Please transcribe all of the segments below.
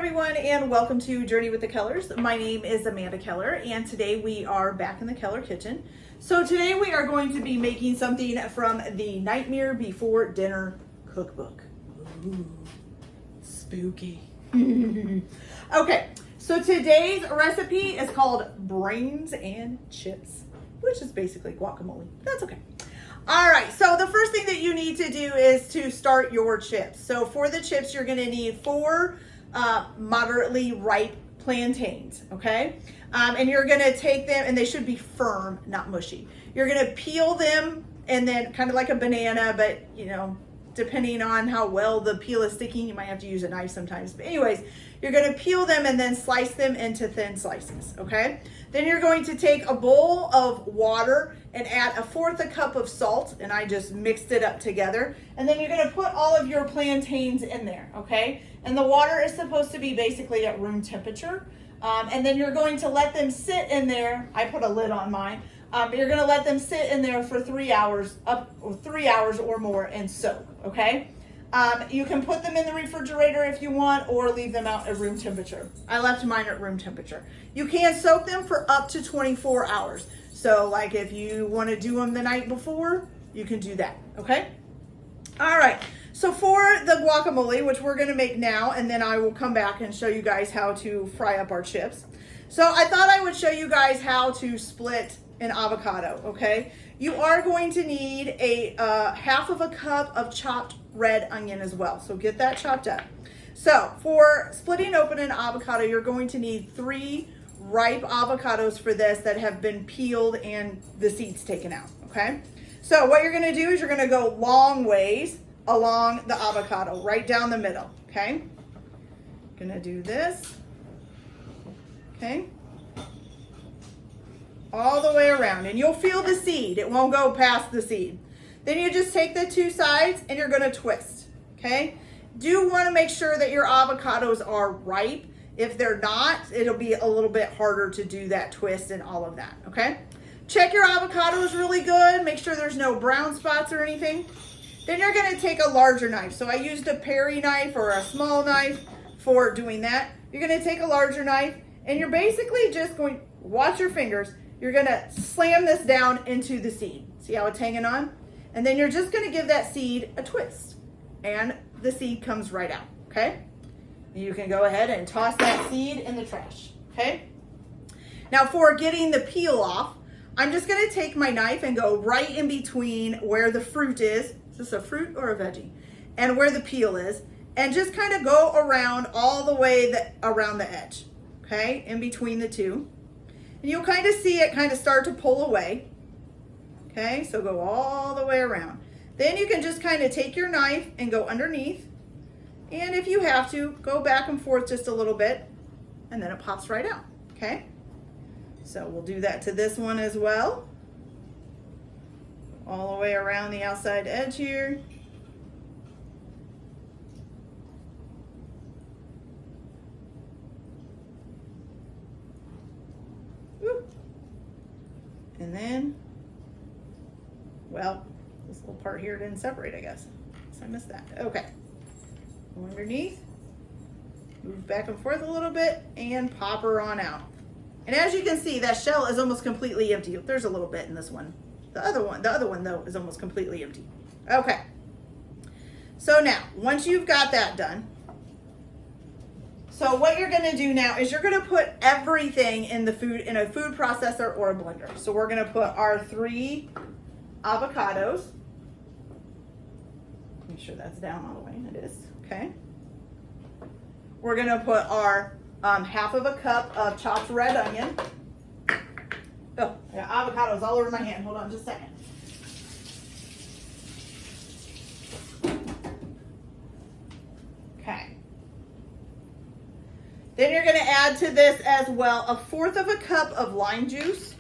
everyone, and welcome to Journey with the Kellers. My name is Amanda Keller, and today we are back in the Keller kitchen. So today we are going to be making something from the Nightmare Before Dinner cookbook. Ooh, spooky. Okay, so today's recipe is called brains and chips, which is basically guacamole. That's okay. All right, so the first thing that you need to do is to start your chips. So for the chips, you're gonna need 4 moderately ripe plantains, okay? And you're gonna take them, and they should be firm, not mushy. You're gonna peel them, and then kind of like a banana, but you know, depending on how well the peel is sticking, you might have to use a knife sometimes. But anyways, you're gonna peel them and then slice them into thin slices, okay? Then you're going to take a bowl of water and add 1/4 cup of salt, and I just mixed it up together. And then you're gonna put all of your plantains in there, okay? And the water is supposed to be basically at room temperature. And then you're going to let them sit in there. I put a lid on mine. You're gonna let them sit in there for 3 hours, 3 hours or more, and soak, okay? You can put them in the refrigerator if you want, or leave them out at room temperature. I left mine at room temperature. You can soak them for up to 24 hours. So like if you want to do them the night before, you can do that, okay? All right, so for the guacamole, which we're gonna make now, and then I will come back and show you guys how to fry up our chips. So I thought I would show you guys how to split an avocado, okay? You are going to need a 1/2 cup of chopped red onion as well, so get that chopped up. So for splitting open an avocado, you're going to need 3 ripe avocados for this that have been peeled and the seeds taken out, okay? So what you're gonna do is you're gonna go long ways along the avocado, right down the middle, okay? Gonna do this, okay? All the way around, and you'll feel the seed. It won't go past the seed. Then you just take the 2 sides and you're gonna twist, okay? Do wanna make sure that your avocados are ripe. If they're not, it'll be a little bit harder to do that twist and all of that, okay? Check your avocados really good. Make sure there's no brown spots or anything. Then you're gonna take a larger knife. So I used a Perry knife or a small knife for doing that. You're gonna take a larger knife, and you're basically just going, watch your fingers, you're gonna slam this down into the seed. See how it's hanging on? And then you're just gonna give that seed a twist, and the seed comes right out, okay? You can go ahead and toss that seed in the trash, okay? Now for getting the peel off, I'm just gonna take my knife and go right in between where the fruit is this a fruit or a veggie? And where the peel is, and just kind of go around all the way around the edge, okay? In between the two. And you'll kind of see it kind of start to pull away, okay? So go all the way around. Then you can just kind of take your knife and go underneath. And if you have to, go back and forth just a little bit, and then it pops right out, okay? So we'll do that to this one as well. All the way around the outside edge here. Woo. And then, well, this little part here didn't separate, I guess. So I missed that. Okay. Go underneath, move back and forth a little bit, and pop her on out. And as you can see, that shell is almost completely empty. There's a little bit in this one. The other one though is almost completely empty. Okay. So now, once you've got that done, so what you're gonna do now is you're gonna put everything in a food processor or a blender. So we're gonna put our 3 avocados. Make sure that's down all the way. It is. Okay. We're gonna put our 1/2 cup of chopped red onion. Oh, I got avocados all over my hand. Hold on just a second. Okay. Then you're gonna add to this as well 1/4 cup of lime juice.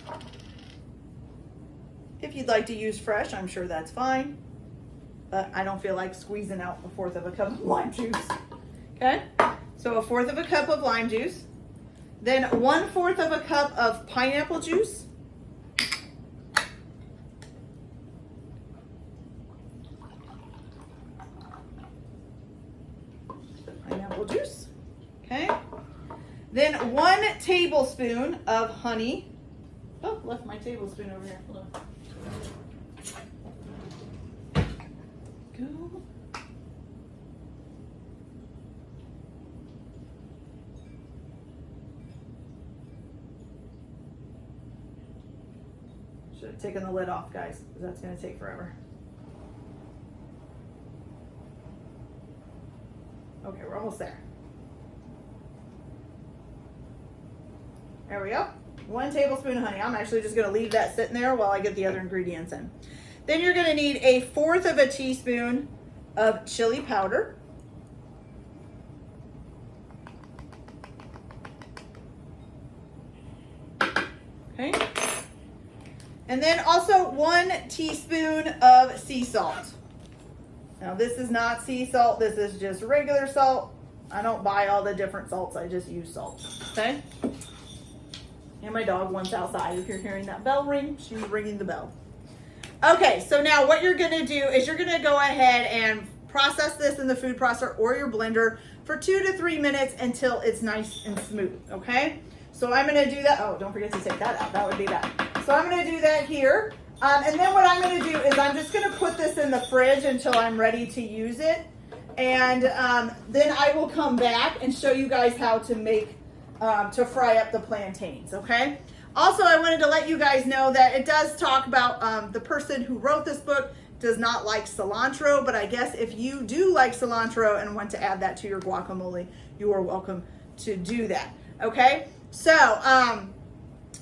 If you'd like to use fresh, I'm sure that's fine. But I don't feel like squeezing out 1/4 cup of lime juice. Okay, so 1/4 cup of lime juice. Then 1/4 cup of pineapple juice. Pineapple juice. Okay. Then 1 tablespoon of honey. Oh, left my tablespoon over here. Hold on. Go. Should have taken the lid off, guys, because that's going to take forever. Okay, we're almost there. There we go. 1 tablespoon of honey. I'm actually just going to leave that sitting there while I get the other ingredients in. Then you're going to need 1/4 of a teaspoon of chili powder. Okay. And then also 1 teaspoon of sea salt. Now this is not sea salt, this is just regular salt. I don't buy all the different salts, I just use salt, okay? And my dog wants outside. If you're hearing that bell ring, she's ringing the bell. Okay, so now what you're gonna do is you're gonna go ahead and process this in the food processor or your blender for 2 to 3 minutes until it's nice and smooth, okay? So I'm gonna do that. Oh, don't forget to take that out, that would be bad. So I'm gonna do that here. And then what I'm going to do is I'm just going to put this in the fridge until I'm ready to use it. And then I will come back and show you guys how to make, to fry up the plantains, okay? Also, I wanted to let you guys know that it does talk about the person who wrote this book does not like cilantro, but I guess if you do like cilantro and want to add that to your guacamole, you are welcome to do that, okay? So,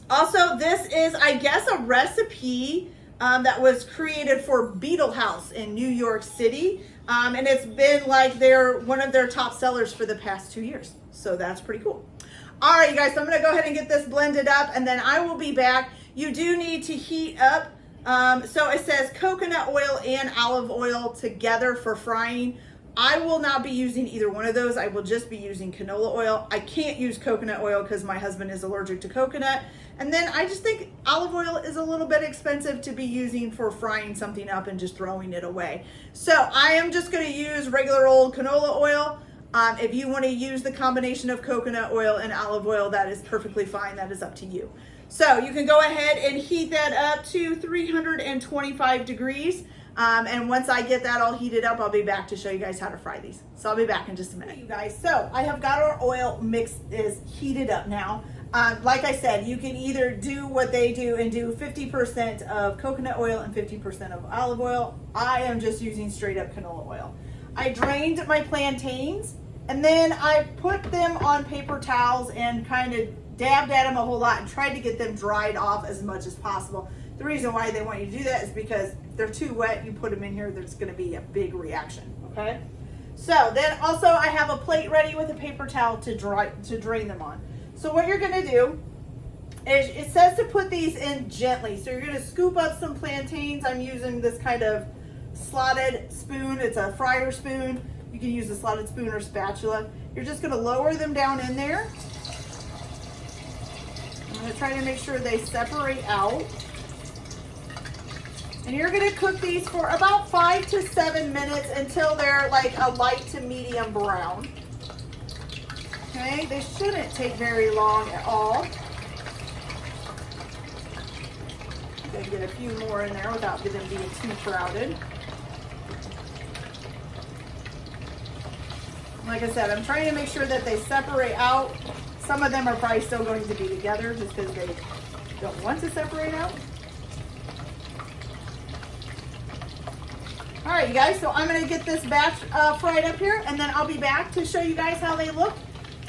also, this is, I guess, a recipe that was created for Beetle House in New York City. And it's been like one of their top sellers for the past 2 years. So that's pretty cool. All right, you guys, so I'm going to go ahead and get this blended up, and then I will be back. You do need to heat up. So it says coconut oil and olive oil together for frying. I will not be using either one of those. I will just be using canola oil. I can't use coconut oil because my husband is allergic to coconut. And then I just think olive oil is a little bit expensive to be using for frying something up and just throwing it away. So I am just going to use regular old canola oil. If you want to use the combination of coconut oil and olive oil, that is perfectly fine. That is up to you. So you can go ahead and heat that up to 325 degrees. And once I get that all heated up, I'll be back to show you guys how to fry these. So I'll be back in just a minute. Hey, you guys, so I have got our oil mix is heated up now. Like I said, you can either do what they do and do 50% of coconut oil and 50% of olive oil. I am just using straight up canola oil. I drained my plantains and then I put them on paper towels and kind of dabbed at them a whole lot and tried to get them dried off as much as possible. The reason why they want you to do that is because if they're too wet, you put them in here, there's going to be a big reaction, okay? So then also I have a plate ready with a paper towel to drain them on. So what you're going to do is it says to put these in gently. So you're going to scoop up some plantains. I'm using this kind of slotted spoon. It's a fryer spoon. You can use a slotted spoon or spatula. You're just going to lower them down in there. I'm going to try to make sure they separate out. And you're going to cook these for about 5 to 7 minutes until they're like a light to medium brown. Okay, they shouldn't take very long at all. I'm going to get a few more in there without them being too crowded. Like I said, I'm trying to make sure that they separate out. Some of them are probably still going to be together just because they don't want to separate out. All right, you guys, so I'm going to get this batch fried up here, and then I'll be back to show you guys how they look,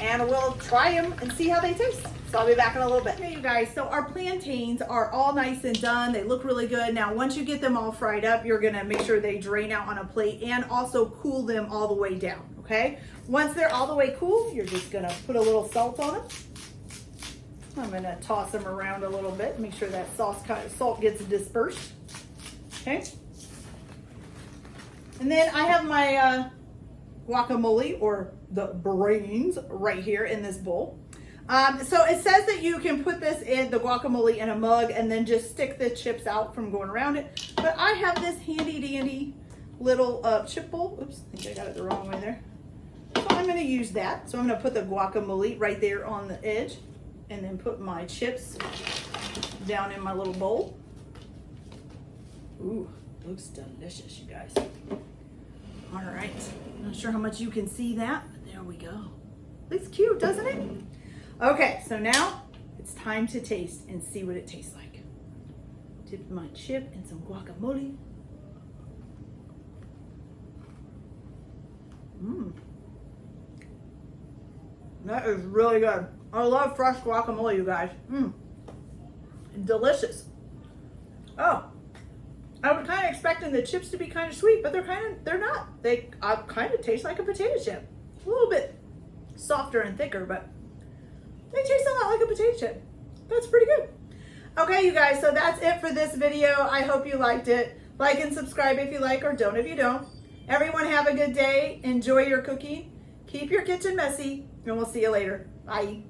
and we'll try them and see how they taste. So I'll be back in a little bit. Okay, you guys, so our plantains are all nice and done. They look really good. Now, once you get them all fried up, you're going to make sure they drain out on a plate and also cool them all the way down, okay? Once they're all the way cool, you're just going to put a little salt on them. I'm going to toss them around a little bit, make sure that salt gets dispersed, okay? And then I have my guacamole, or the brains, right here in this bowl. So it says that you can put this in the guacamole in a mug and then just stick the chips out from going around it. But I have this handy dandy little chip bowl. Oops, I think I got it the wrong way there. So I'm going to use that. So I'm going to put the guacamole right there on the edge and then put my chips down in my little bowl. Ooh, looks delicious, you guys. All right, not sure how much you can see that, but there we go. Looks cute, doesn't it? Okay, so now it's time to taste and see what it tastes like. Dip my chip in some guacamole. Mmm. That is really good. I love fresh guacamole, you guys. Mmm. Delicious. Oh, I was kind of expecting the chips to be kind of sweet, but they're not. They kind of taste like a potato chip. A little bit softer and thicker, but they taste a lot like a potato chip. That's pretty good. Okay, you guys, so that's it for this video. I hope you liked it. Like and subscribe if you like, or don't if you don't. Everyone have a good day. Enjoy your cooking. Keep your kitchen messy, and we'll see you later. Bye.